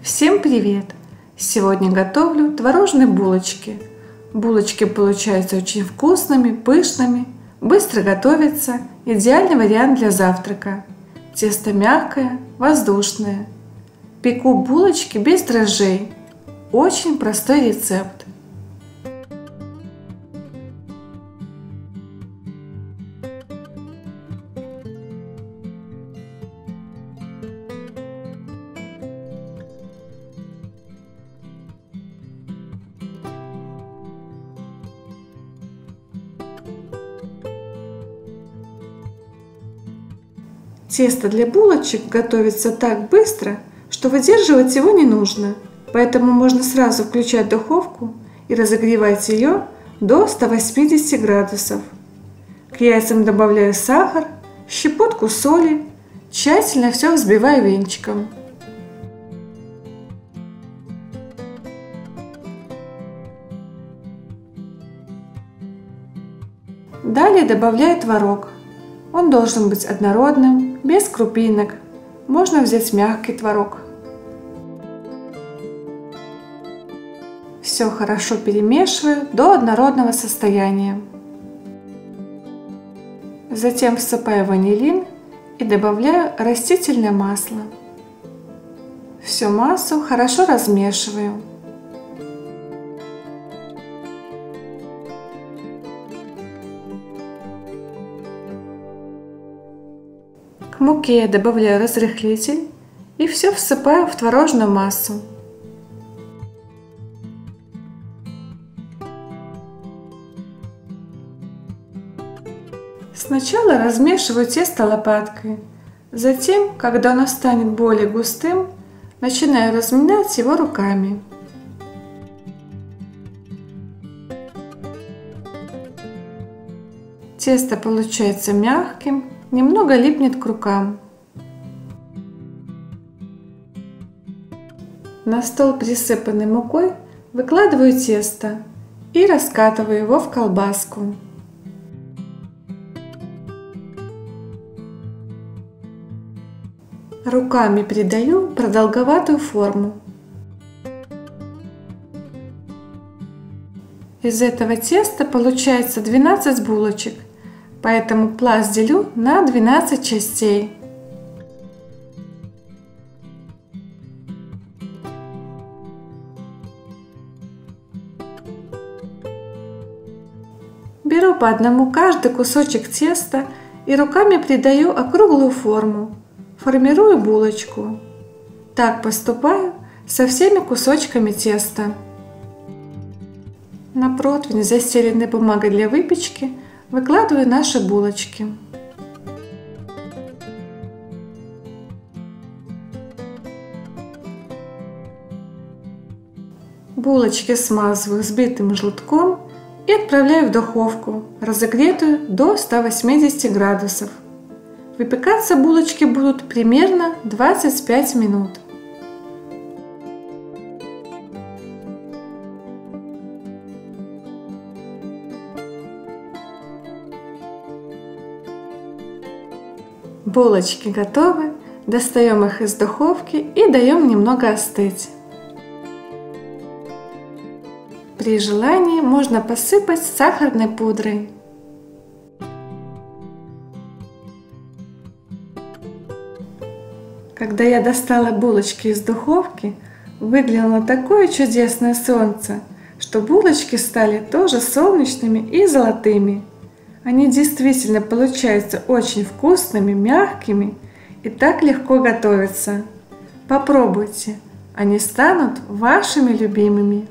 Всем привет! Сегодня готовлю творожные булочки. Булочки получаются очень вкусными, пышными, быстро готовятся, идеальный вариант для завтрака. Тесто мягкое, воздушное. Пеку булочки без дрожжей. Очень простой рецепт. Тесто для булочек готовится так быстро, что выдерживать его не нужно, поэтому можно сразу включать духовку и разогревать ее до 180 градусов. К яйцам добавляю сахар, щепотку соли, тщательно все взбиваю венчиком. Далее добавляю творог. Он должен быть однородным, без крупинок. Можно взять мягкий творог. Все хорошо перемешиваю до однородного состояния. Затем всыпаю ванилин и добавляю растительное масло. Всю массу хорошо размешиваю. К муке я добавляю разрыхлитель и все всыпаю в творожную массу. Сначала размешиваю тесто лопаткой, затем, когда оно станет более густым, начинаю разминать его руками. Тесто получается мягким, немного липнет к рукам. На стол, присыпанный мукой, выкладываю тесто и раскатываю его в колбаску. Руками придаю продолговатую форму. Из этого теста получается 12 булочек. Поэтому пласт делю на 12 частей. Беру по одному каждый кусочек теста и руками придаю округлую форму. Формирую булочку. Так поступаю со всеми кусочками теста. На противень, застеленный бумагой для выпечки, выкладываю наши булочки. Булочки смазываю взбитым желтком и отправляю в духовку, разогретую до 180 градусов. Выпекаться булочки будут примерно 25 минут. Булочки готовы, достаем их из духовки и даем немного остыть. При желании можно посыпать сахарной пудрой. Когда я достала булочки из духовки, выглянуло такое чудесное солнце, что булочки стали тоже солнечными и золотыми. Они действительно получаются очень вкусными, мягкими и так легко готовятся. Попробуйте, они станут вашими любимыми.